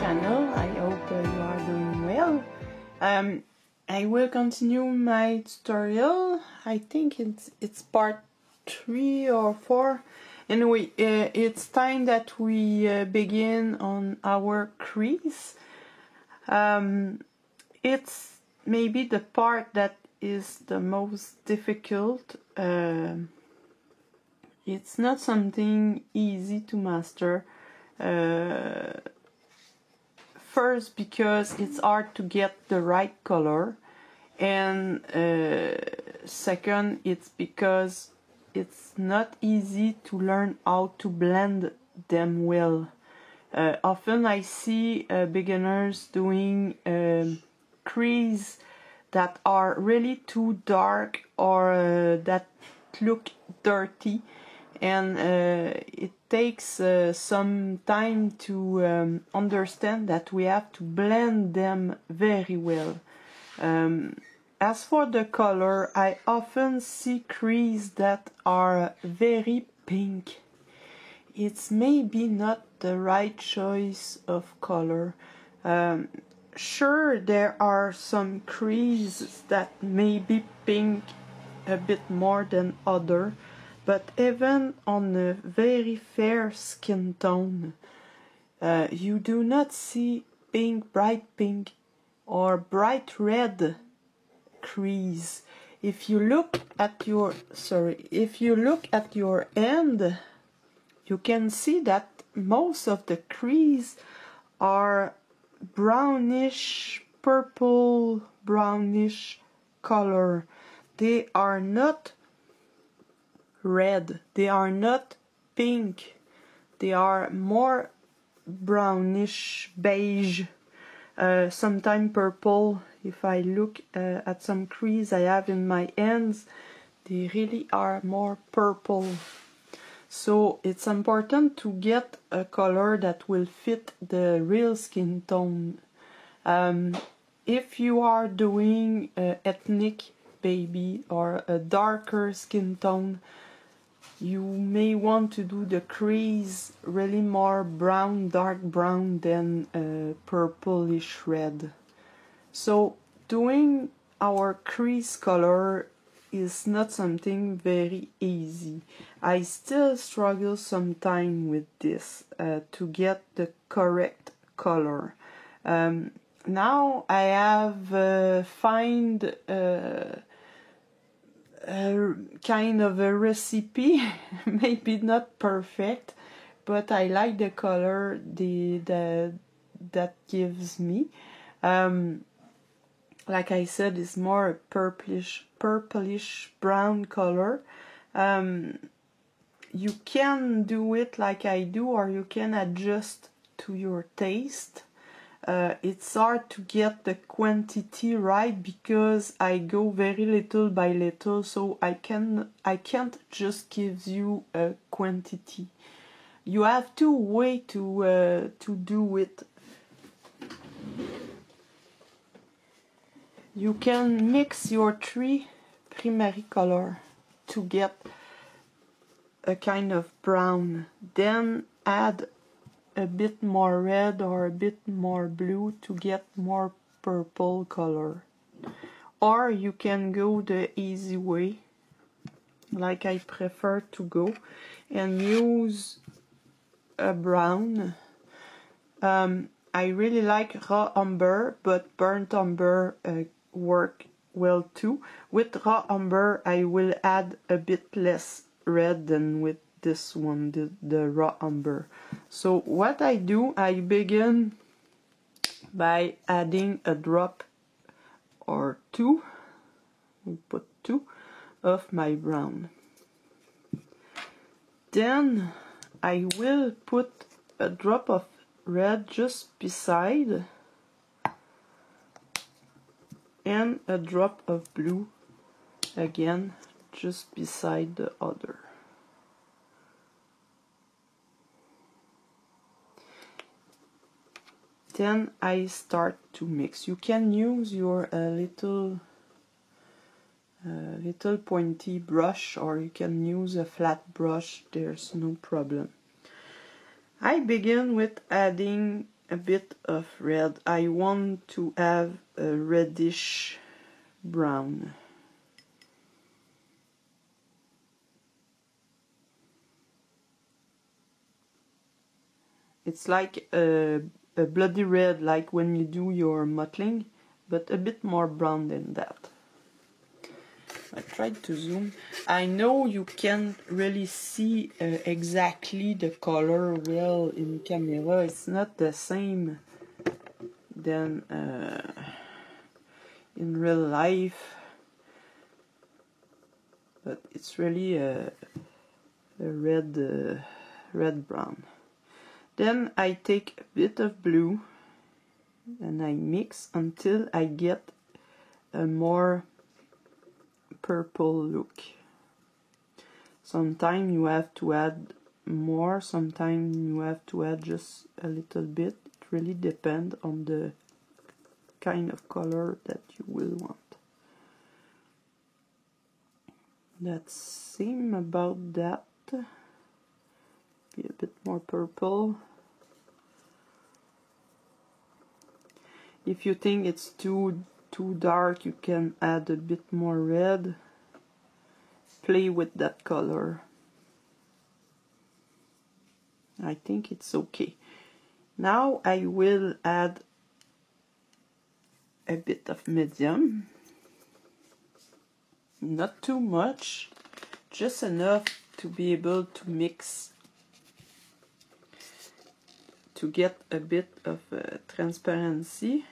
channel. I hope you are doing well. I will continue my tutorial. I think it's part 3 or 4. Anyway, it's time that we begin on our crease. It's maybe the part that is the most difficult. It's not something easy to master. First, because it's hard to get the right color, and second, it's because it's not easy to learn how to blend them well. Often I see beginners doing crease that are really too dark or that look dirty, and it takes some time to understand that we have to blend them very well. As for the color, I often see crease that are very pink. It's maybe not the right choice of color. Sure, there are some creases that may be pink a bit more than other, but even on a very fair skin tone, you do not see pink, bright pink or bright red crease. If you look at your hand, you can see that most of the crease are brownish, purple, brownish color. They are not red, they are not pink, they are more brownish, beige, sometimes purple. If I look at some crease I have in my hands, they really are more purple. So it's important to get a color that will fit the real skin tone. If you are doing ethnic baby or a darker skin tone, you may want to do the crease really more brown, dark brown than purplish red. So doing our crease color is not something very easy. I still struggle sometimes with this to get the correct color. Now I have find kind of a recipe, maybe not perfect, but I like the color that gives me. Like I said, it's more purplish brown color. You can do it like I do, or you can adjust to your taste. It's hard to get the quantity right because I go very little by little, so I can't just give you a quantity. You have two ways to do it. You can mix your 3 primary color to get a kind of brown, then add a bit more red or a bit more blue to get more purple color. Or you can go the easy way, like I prefer to go, and use a brown. I really like raw umber, but burnt umber work well too. With raw umber I will add a bit less red than with this one, the raw umber. So what I do, I begin by adding a drop or 2, we put 2 of my brown. Then I will put a drop of red just beside and a drop of blue again just beside the other. Then I start to mix. You can use your little pointy brush, or you can use a flat brush, there's no problem. I begin with adding a bit of red. I want to have a reddish brown. It's like a bloody red, like when you do your mottling, but a bit more brown than that. I tried to zoom. I know you can't really see exactly the color well in camera. It's not the same than in real life, but it's really a red brown. Then I take a bit of blue and I mix until I get a more purple look. Sometimes you have to add more, sometimes you have to add just a little bit. It really depends on the kind of color that you will want. That seems about that. Be a bit more purple. If you think it's too dark, you can add a bit more red. Play with that color. I think it's okay. Now I will add a bit of medium. Not too much, just enough to be able to mix, to get a bit of transparency.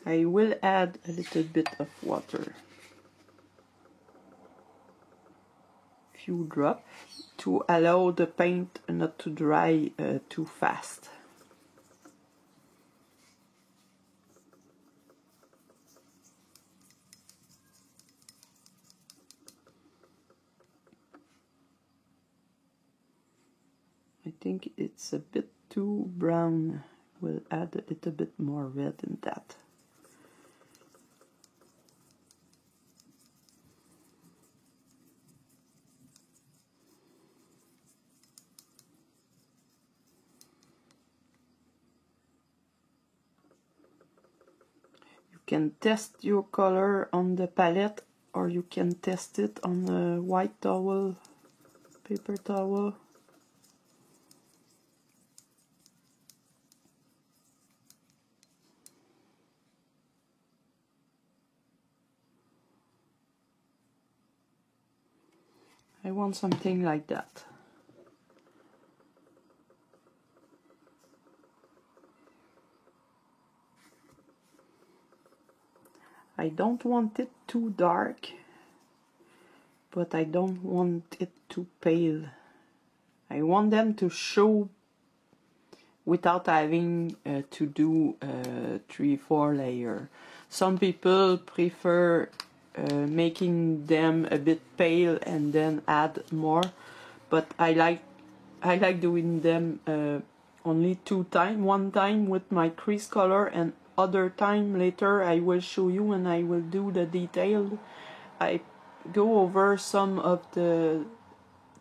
I will add a little bit of water, few drops, to allow the paint not to dry too fast. I think it's a bit too brown. We'll add a little bit more red in that. You can test your color on the palette, or you can test it on a white towel, paper towel. I want something like that. I don't want it too dark, but I don't want it too pale. I want them to show without having to do 3-4 layers. Some people prefer making them a bit pale and then add more, but I like doing them only 2 times. One time with my crease color, and other time later I will show you when I will do the detail. I go over some of the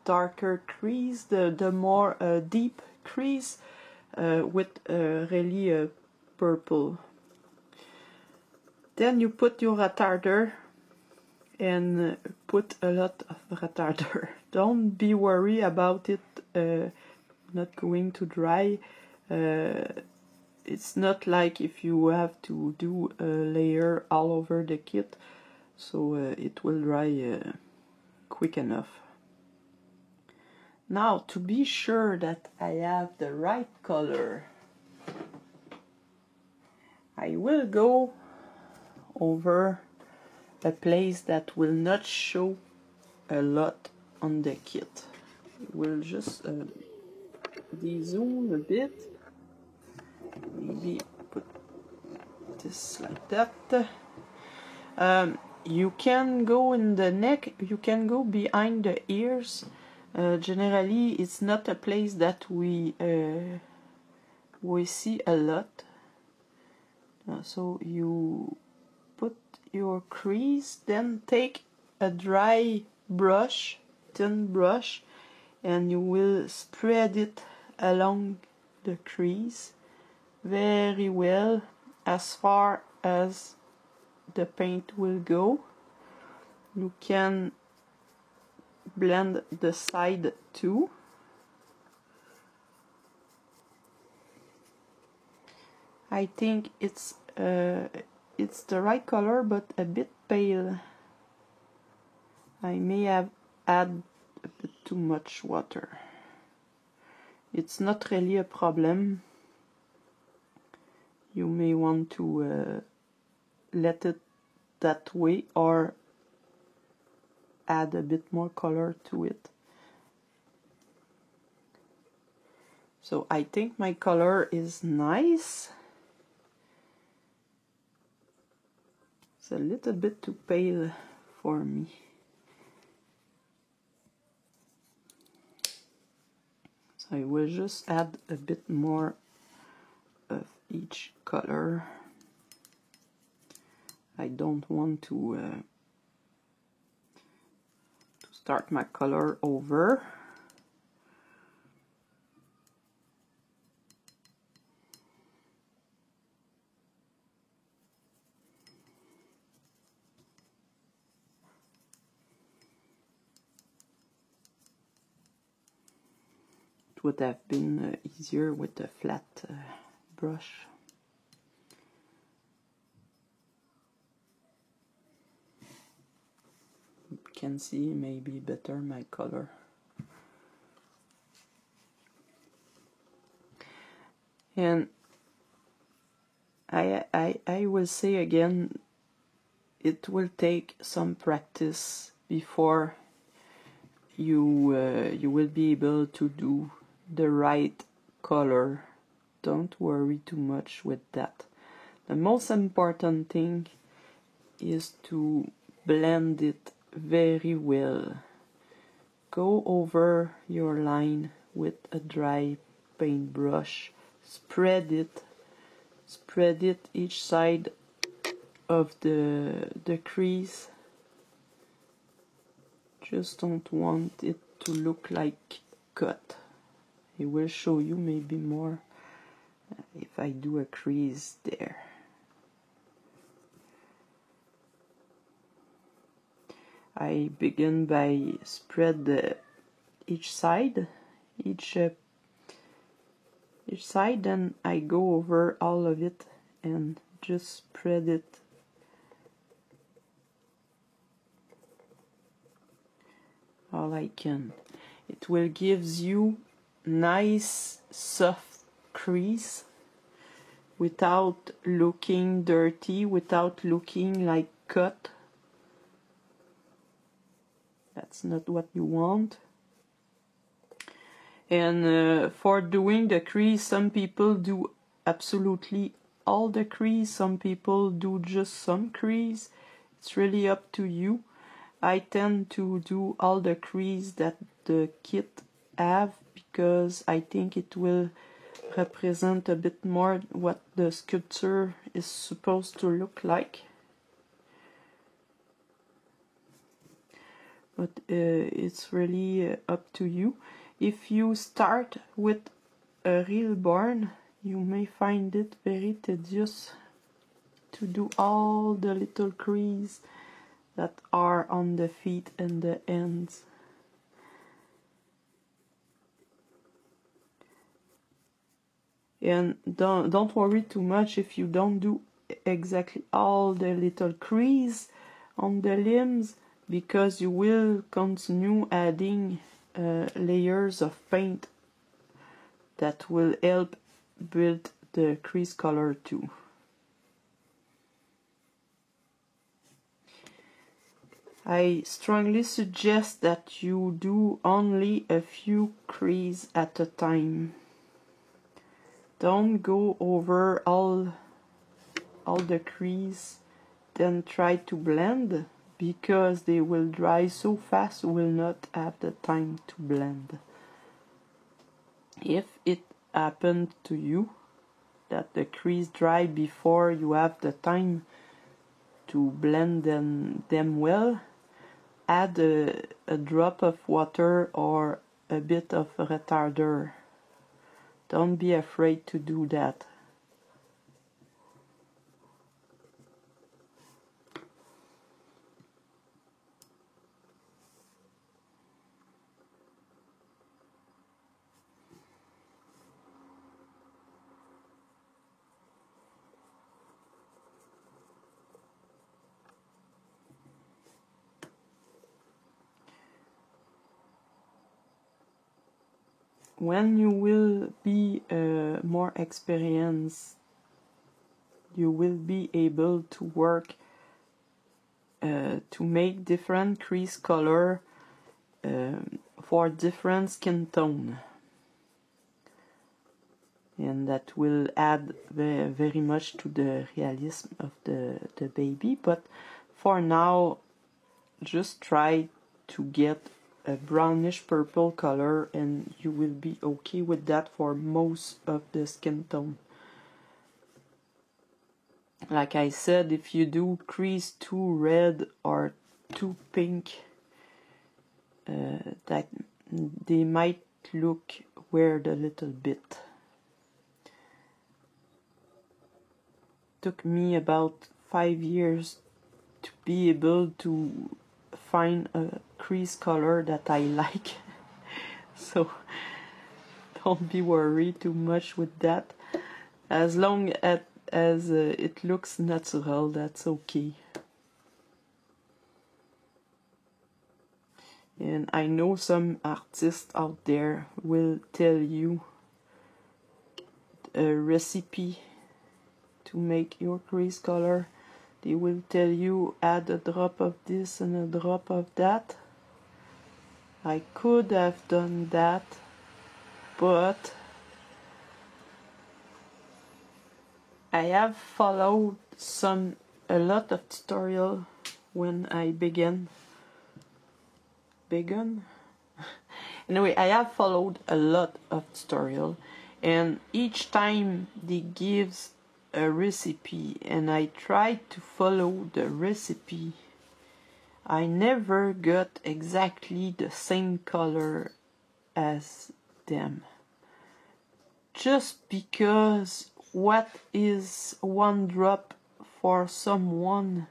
darker crease, the more deep crease with really purple. Then you put your retarder and put a lot of retarder. Don't be worried about it not going to dry. It's not like if you have to do a layer all over the kit, so it will dry quick enough. Now, to be sure that I have the right color, I will go over a place that will not show a lot on the kit. We'll just de-zoom a bit, maybe put this like that. You can go in the neck, you can go behind the ears. Generally it's not a place that we see a lot. So you put your crease, then take a dry brush, thin brush, and you will spread it along the crease very well as far as the paint will go. You can blend the side too. I think it's the right color, but a bit pale. I may have added a bit too much water. It's not really a problem. You may want to let it that way or add a bit more color to it. So I think my color is nice. It's a little bit too pale for me. So I will just add a bit more of each color. I don't want to start my color over. It would have been easier with a flat brush. You can see maybe better my color. And I will say again, it will take some practice before you will be able to do the right color. Don't worry too much with that. The most important thing is to blend it very well. Go over your line with a dry paintbrush. Spread it each side of the crease. Just don't want it to look like cut. I will show you maybe more if I do a crease there. I begin by spread each side, then I go over all of it and just spread it all I can. It will gives you nice soft crease without looking dirty, without looking like cut. That's not what you want. And for doing the crease, some people do absolutely all the crease, some people do just some crease. It's really up to you. I tend to do all the crease that the kit have because I think it will represent a bit more what the sculpture is supposed to look like. But it's really up to you. If you start with a real barn, you may find it very tedious to do all the little crease that are on the feet and the ends. And don't worry too much if you don't do exactly all the little crease on the limbs, because you will continue adding layers of paint that will help build the crease color too. I strongly suggest that you do only a few creases at a time. Don't go over all the crease, then try to blend, because they will dry so fast you will not have the time to blend. If it happened to you, that the crease dry before you have the time to blend them well, add a drop of water or a bit of retarder. Don't be afraid to do that. When you will be more experienced, you will be able to work to make different crease color for different skin tone, and that will add very much to the realism of the baby. But for now, just try to get a brownish purple color and you will be okay with that for most of the skin tone. Like I said, if you do crease too red or too pink, that they might look weird a little bit. Took me about 5 years to be able to find a crease color that I like. So don't be worried too much with that. As long as it looks natural, that's okay. And I know some artists out there will tell you a recipe to make your crease color. They will tell you add a drop of this and a drop of that. I could have done that, but I have followed a lot of tutorial when I began. Anyway, I have followed a lot of tutorial, and each time they gives a recipe and I tried to follow the recipe, I never got exactly the same color as them. Just because what is one drop for someone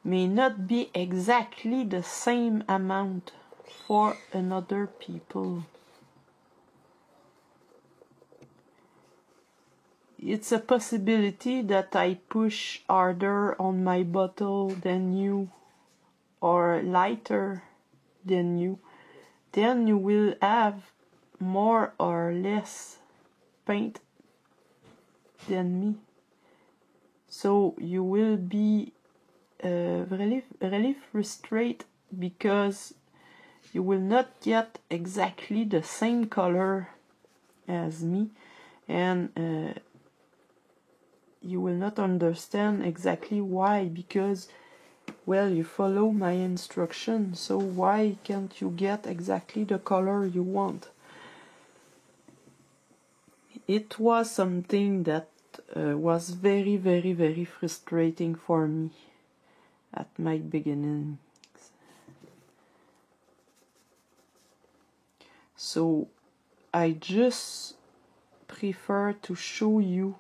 may not be exactly the same amount for another people. It's a possibility that I push harder on my bottle than you, or lighter than you. Then you will have more or less paint than me. So you will be really frustrated because you will not get exactly the same color as me, and you will not understand exactly why, because, well, you follow my instructions, so why can't you get exactly the color you want? It was something that was very, very, very frustrating for me at my beginning. So I just prefer to show you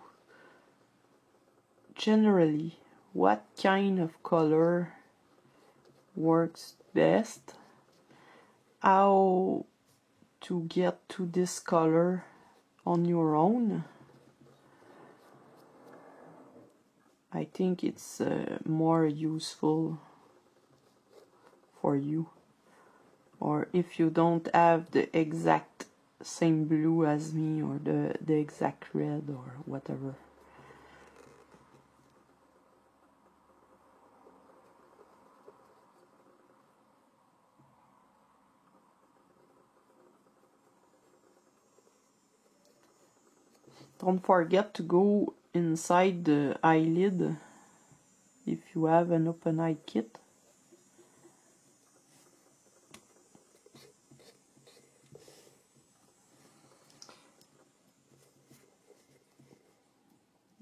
generally what kind of color works best, how to get to this color on your own. I think it's more useful for you, or if you don't have the exact same blue as me, or the exact red, or whatever. Don't forget to go inside the eyelid if you have an open eye kit.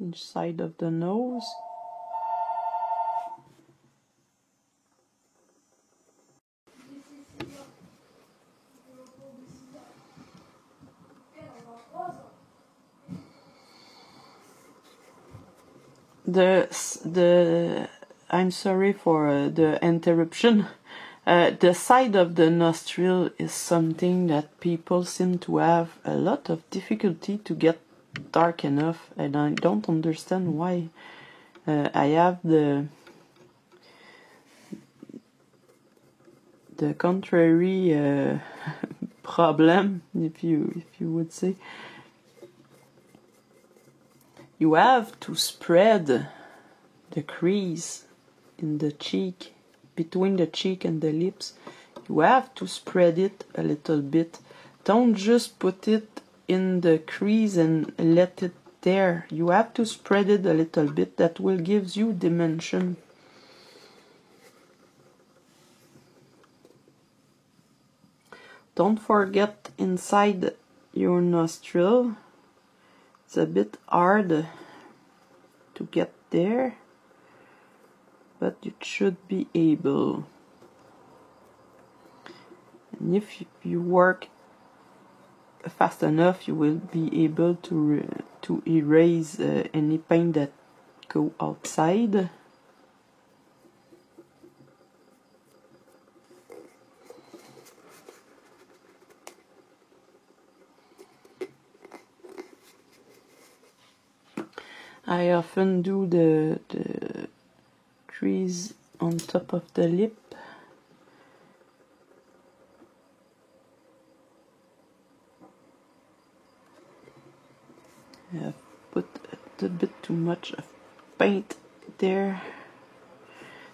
each side of the nose. I'm sorry for the interruption. The side of the nostril is something that people seem to have a lot of difficulty to get dark enough, and I don't understand why. I have the contrary problem, if you would say. You have to spread the crease in the cheek, between the cheek and the lips. You have to spread it a little bit. Don't just put it in the crease and let it there. You have to spread it a little bit. That will give you dimension. Don't forget inside your nostril. It's a bit hard to get there, but you should be able. And if you work fast enough, you will be able to erase any paint that go outside. I often do the crease on top of the lip. I've put a bit too much of paint there.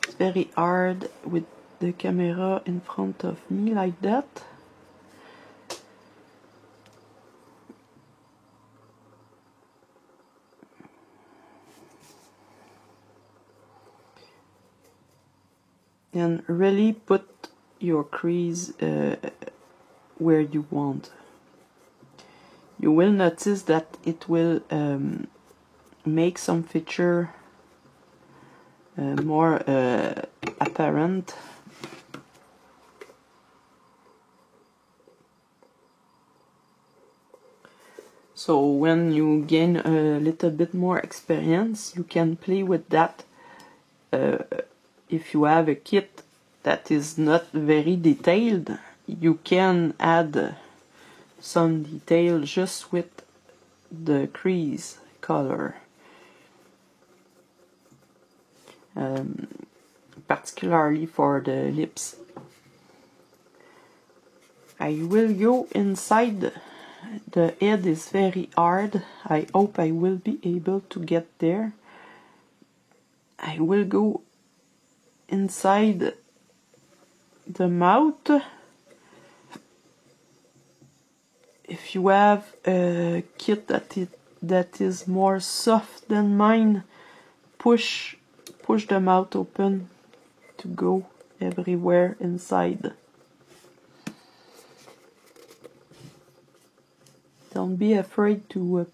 It's very hard with the camera in front of me like that. And really put your crease where you want. You will notice that it will make some feature more apparent. So when you gain a little bit more experience, you can play with that. If you have a kit that is not very detailed, you can add some detail just with the crease color. Particularly for the lips. I will go inside. The head is very hard. I hope I will be able to get there. I will go inside the mouth. If you have a kit that is more soft than mine, push the mouth open to go everywhere inside. Don't be afraid to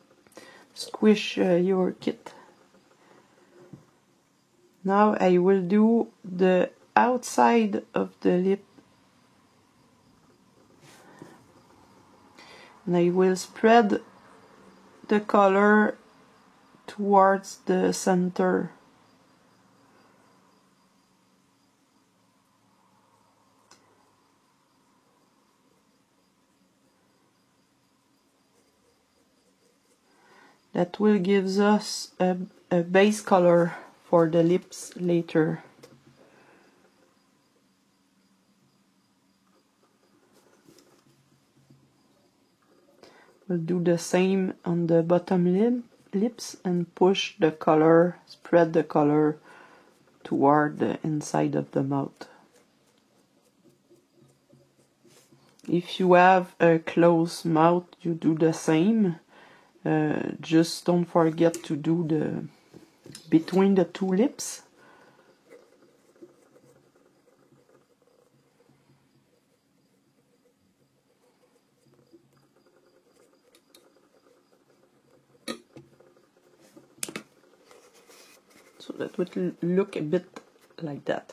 squish your kit. Now I will do the outside of the lip, and I will spread the color towards the center. That will give us a base color for the lips later. We'll do the same on the bottom lips and push the color, spread the color toward the inside of the mouth. If you have a closed mouth, you do the same. Just don't forget to do the between the two lips. it would look a bit like that.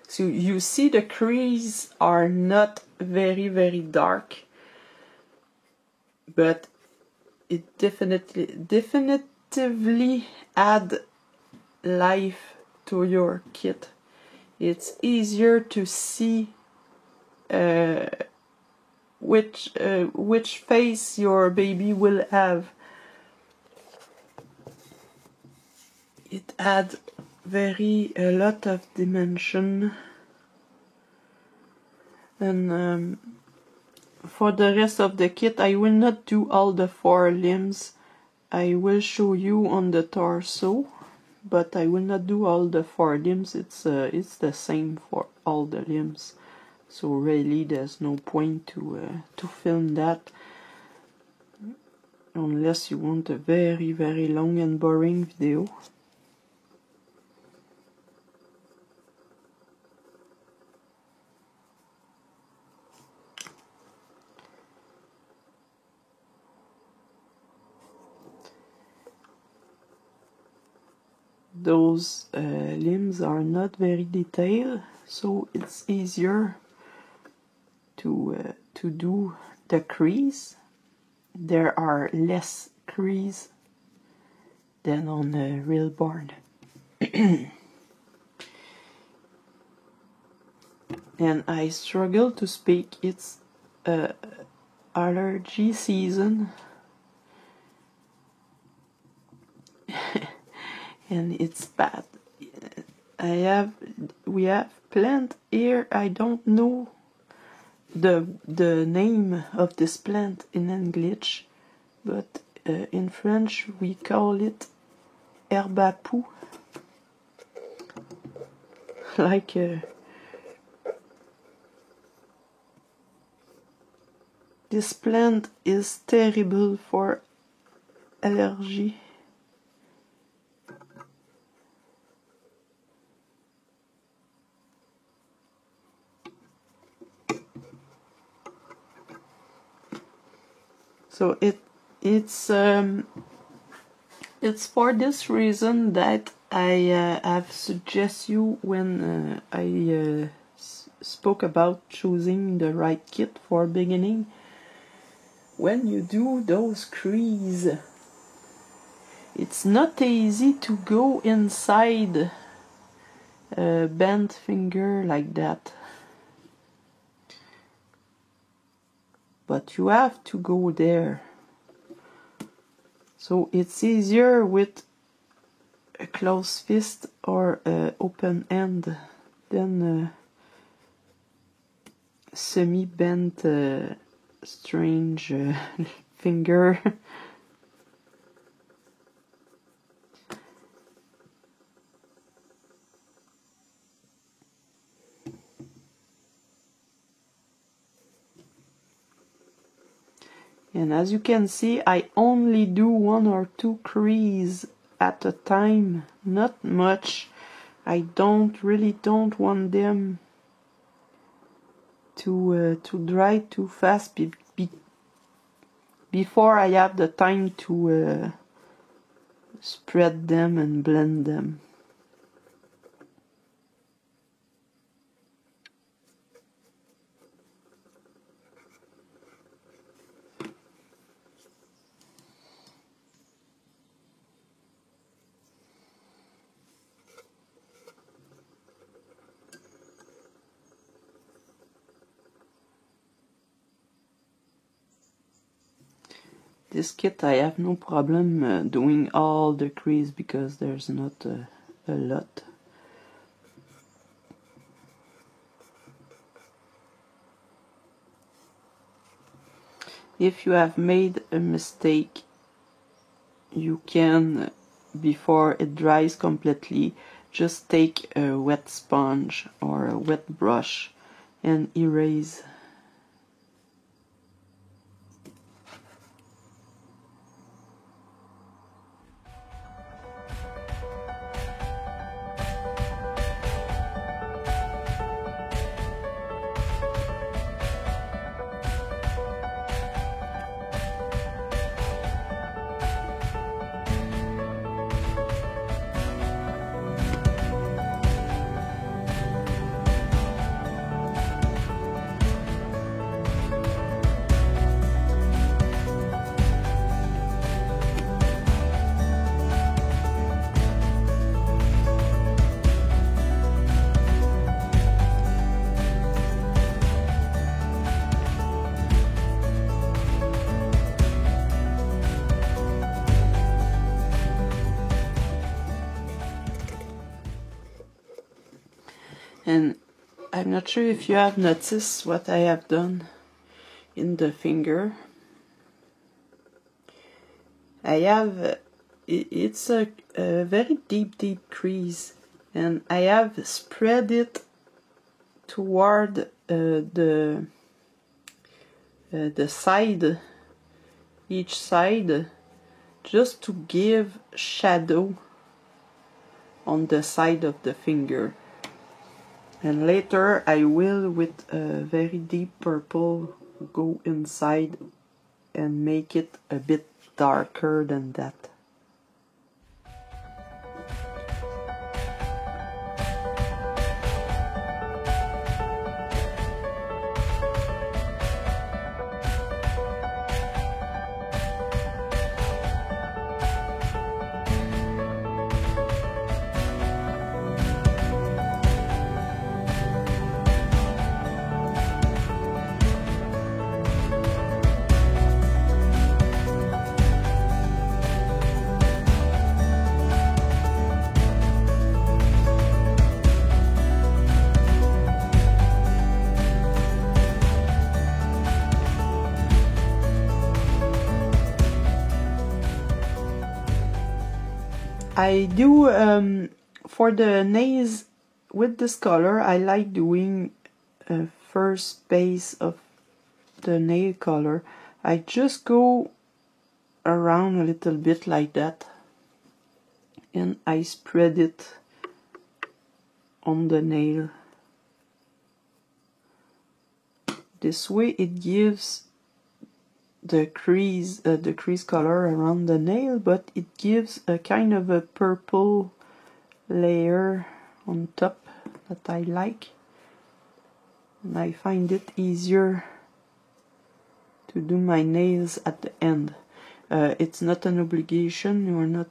So you see the crease are not very, very dark, but it definitively add life to your kit. It's easier to see which face your baby will have. It adds a lot of dimension, and for the rest of the kit I will not do all the 4 limbs. I will show you on the torso, but I will not do all the 4 limbs. It's the same for all the limbs, so really there's no point to film that unless you want a very, very long and boring video. Those limbs are not very detailed, so it's easier to do the crease. There are less crease than on a real barn. And I struggle to speak. It's allergy season. And it's bad. We have plant here. I don't know the name of this plant in English, but in French we call it herbe à poux. Like this plant is terrible for allergy. So it's for this reason that I have suggested you when I spoke about choosing the right kit for beginning. When you do those crease, it's not easy to go inside a bent finger like that. But you have to go there. So it's easier with a closed fist or open hand than semi-bent strange finger. And as you can see, I only do 1 or 2 crease at a time, not much. I really don't want them to dry too fast before I have the time to spread them and blend them. This kit I have no problem doing all the crease because there's not a lot. If you have made a mistake, you can, before it dries completely, just take a wet sponge or a wet brush and erase. And I'm not sure if you have noticed what I have done in the finger. I have, it's a very deep crease, and I have spread it toward the side, each side, just to give shadow on the side of the finger. And later I will, with a very deep purple, go inside and make it a bit darker than that. I do, for the nails with this color, I like doing a first base of the nail color. I just go around a little bit like that, and I spread it on the nail. This way it gives the crease color around the nail, but it gives a kind of a purple layer on top that I like, and I find it easier to do my nails at the end. It's not an obligation, you are not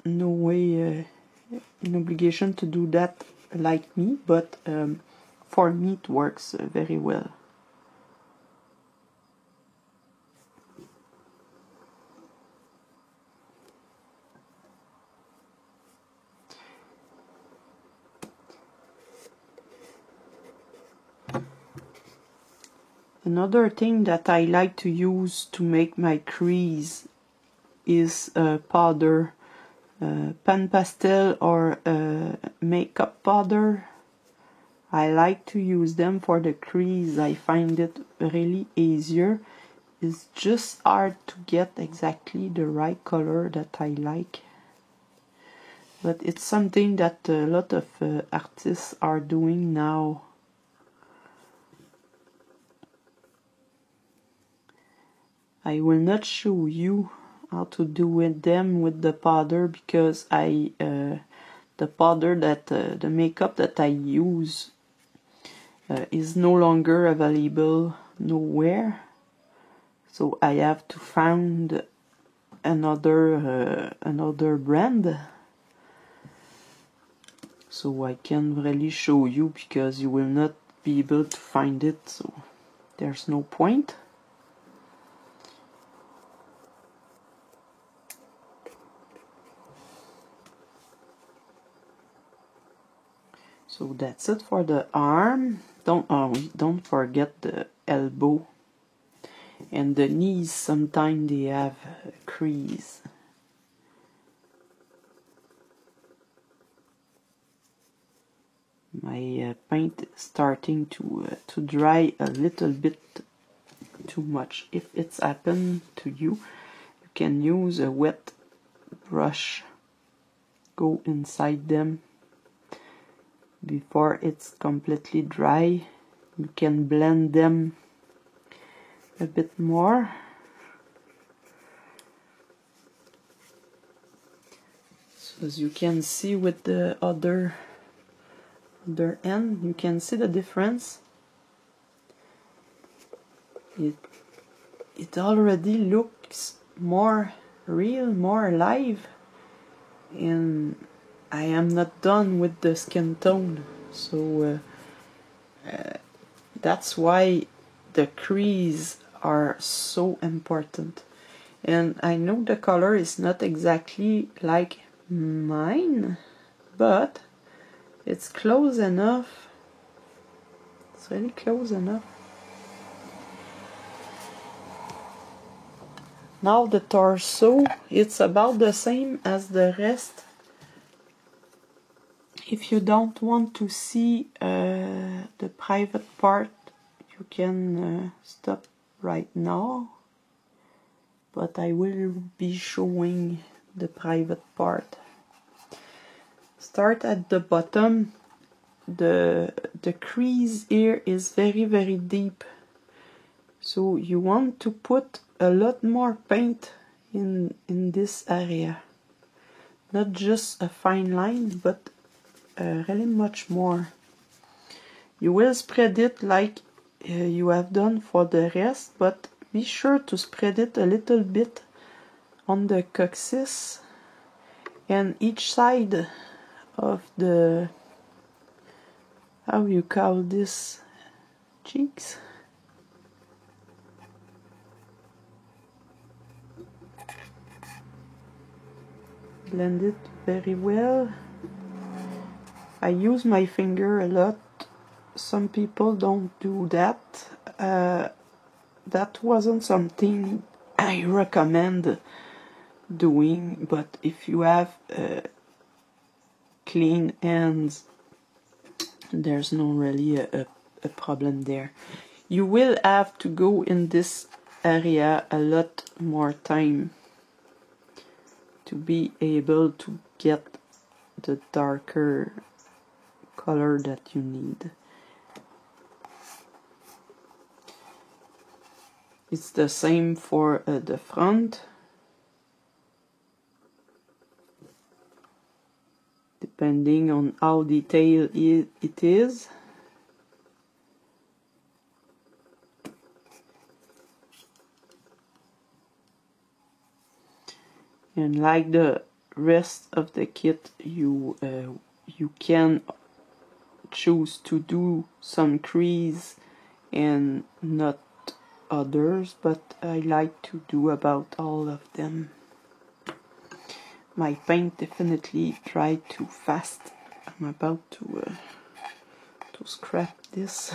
no way an obligation to do that like me, but for me it works very well. Another thing that I like to use to make my crease is powder, pan pastel or makeup powder. I like to use them for the crease. I find it really easier. It's just hard to get exactly the right color that I like. But it's something that a lot of artists are doing now. I will not show you how to do them with the powder, because the powder that the makeup that I use is no longer available nowhere, so I have to find another brand, so I can really show you, because you will not be able to find it, so there's no point. So that's it for the arm. Don't forget the elbow and the knees. Sometimes they have a crease. My paint is starting to dry a little bit too much. If it's happened to you, you can use a wet brush. Go inside them before it's completely dry. You can blend them a bit more. So as you can see with the other end, you can see the difference. It already looks more real, more alive, and I am not done with the skin tone, so that's why the crease are so important. And I know the color is not exactly like mine, but it's close enough It's really close enough. Now the torso, it's about the same as the rest. If you don't want to see the private part, you can stop right now. But I will be showing the private part. Start at the bottom. The crease here is very deep. So you want to put a lot more paint in this area. Not just a fine line, but really much more. You will spread it like you have done for the rest, but be sure to spread it a little bit on the coccyx and each side of the, how you call this, cheeks. Blend it very well. I use my finger a lot. Some people don't do that. That wasn't something I recommend doing, but if you have clean hands, there's no really a problem there. You will have to go in this area a lot more time to be able to get the darker color that you need. It's the same for the front. Depending on how detailed it is. And like the rest of the kit, you can choose to do some crease and not others, but I like to do about all of them. My paint definitely dried too fast. I'm about to scrap this.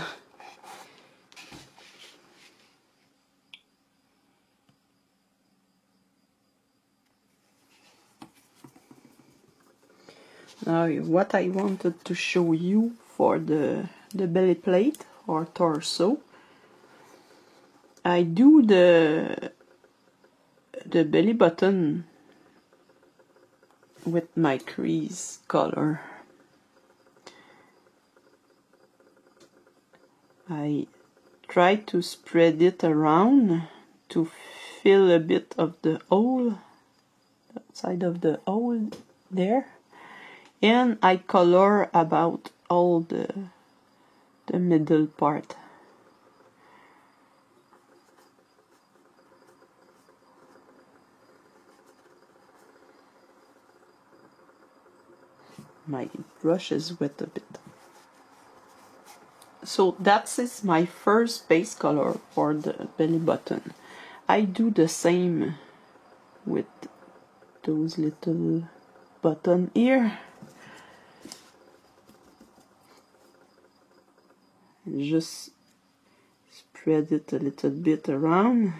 Now, what I wanted to show you for the belly plate or torso, I do the belly button with my crease color. I try to spread it around to fill a bit of the hole, outside of the hole there, and I color about all the middle part. My brush is wet a bit. So that is my first base color for the belly button. I do the same with those little button here. Just spread it a little bit around.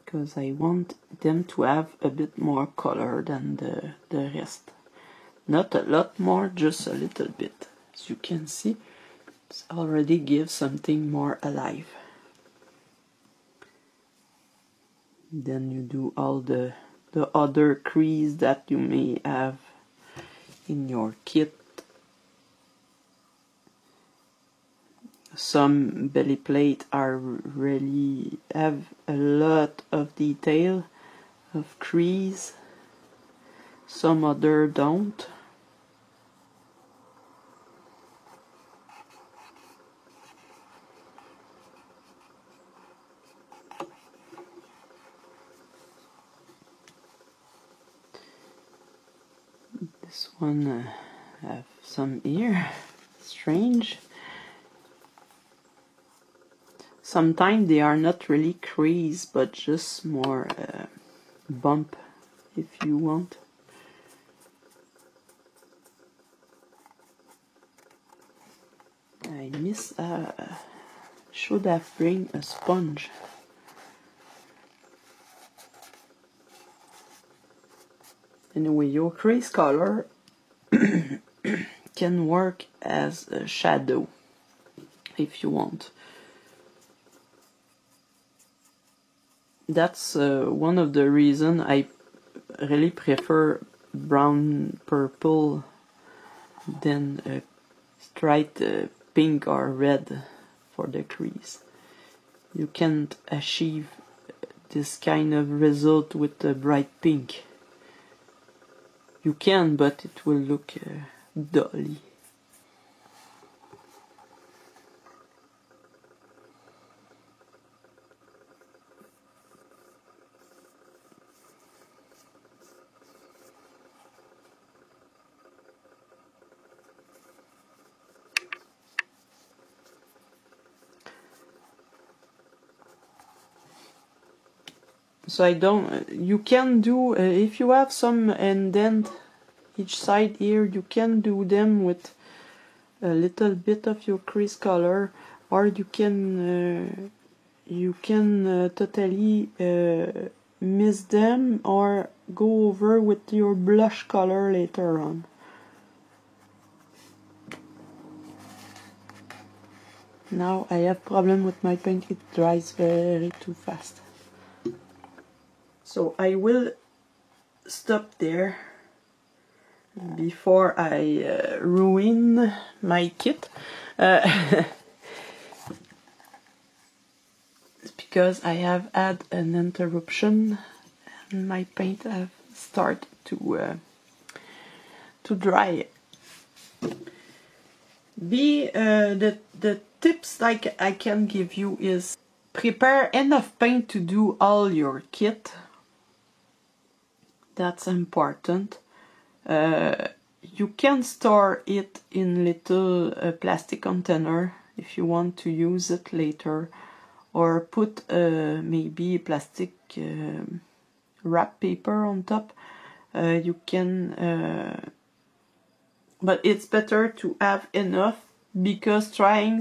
Because I want them to have a bit more color than the rest. Not a lot more, just a little bit. As you can see, it already gives something more alive. Then you do all the other crease that you may have in your kit. Some belly plate are really have a lot of detail of crease. Some other don't. This one have some here. Strange. Sometimes they are not really crease, but just more bump if you want. I miss, should have bring a sponge. Anyway, your crease color can work as a shadow if you want. That's one of the reasons I really prefer brown purple than straight pink or red for the crease. You can't achieve this kind of result with the bright pink. You can, but it will look dully. So I don't, you can do, if you have some indent each side here, you can do them with a little bit of your crease color, or you can totally miss them or go over with your blush color later on. Now I have problem with my paint, it dries very too fast. So I will stop there before I ruin my kit. It's because I have had an interruption and my paint have started to dry. The tips like I can give you is prepare enough paint to do all your kit. That's important. You can store it in little plastic container if you want to use it later, or put maybe plastic wrap paper on top. You can, but it's better to have enough, because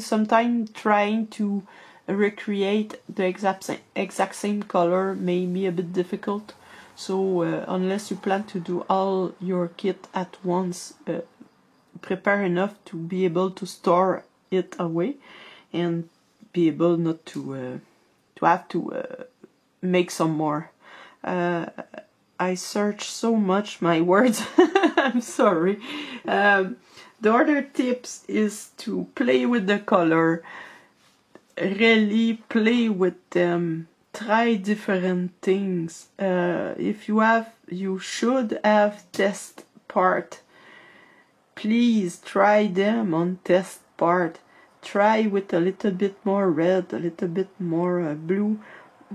sometimes trying to recreate the exact same color may be a bit difficult. So unless you plan to do all your kit at once, prepare enough to be able to store it away and be able not to have to make some more. I search so much my words. I'm sorry. The other tips is to play with the color. Really play with them. Try different things. If you should have test part. Please try them on test part. Try with a little bit more red, a little bit more blue.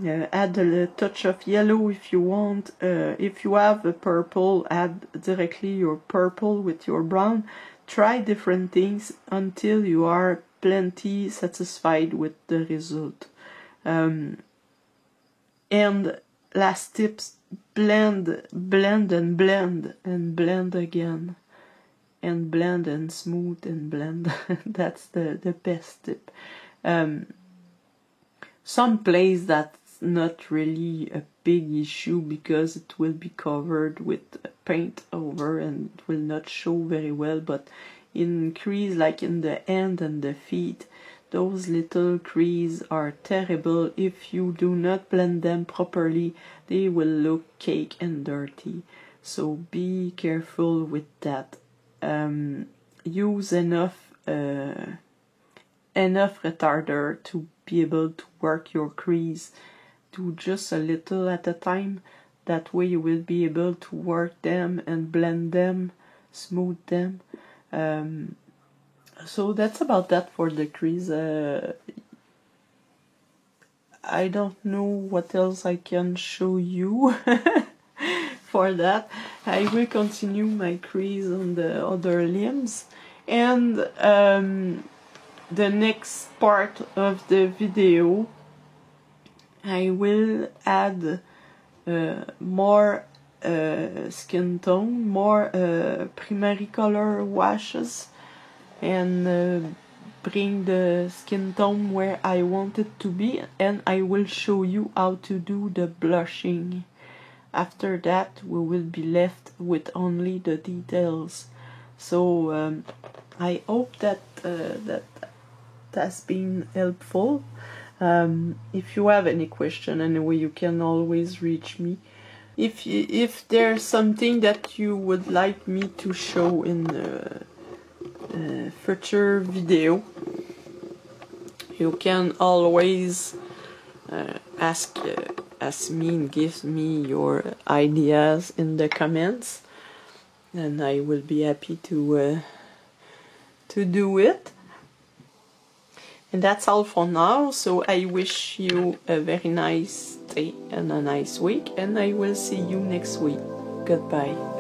Add a touch of yellow if you want. If you have a purple, add directly your purple with your brown. Try different things until you are plenty satisfied with the result. And last tips, blend, blend and blend, and blend again. And blend and smooth and blend. That's the best tip. Some place that's not really a big issue, because it will be covered with paint over and it will not show very well, but in crease like in the hand and the feet, those little creases are terrible. If you do not blend them properly, they will look cake and dirty. So be careful with that. Use enough retarder to be able to work your crease. Do just a little at a time. That way you will be able to work them and blend them, smooth them. So that's about that for the crease. I don't know what else I can show you for that. I will continue my crease on the other limbs, and the next part of the video I will add more skin tone, more primary color washes, and bring the skin tone where I want it to be, and I will show you how to do the blushing. After that we will be left with only the details. So I hope that that has been helpful. If you have any question, anyway, you can always reach me. If there's something that you would like me to show in future video, you can always ask me and give me your ideas in the comments, and I will be happy to do it. And that's all for now, so I wish you a very nice day and a nice week, and I will see you next week. Goodbye.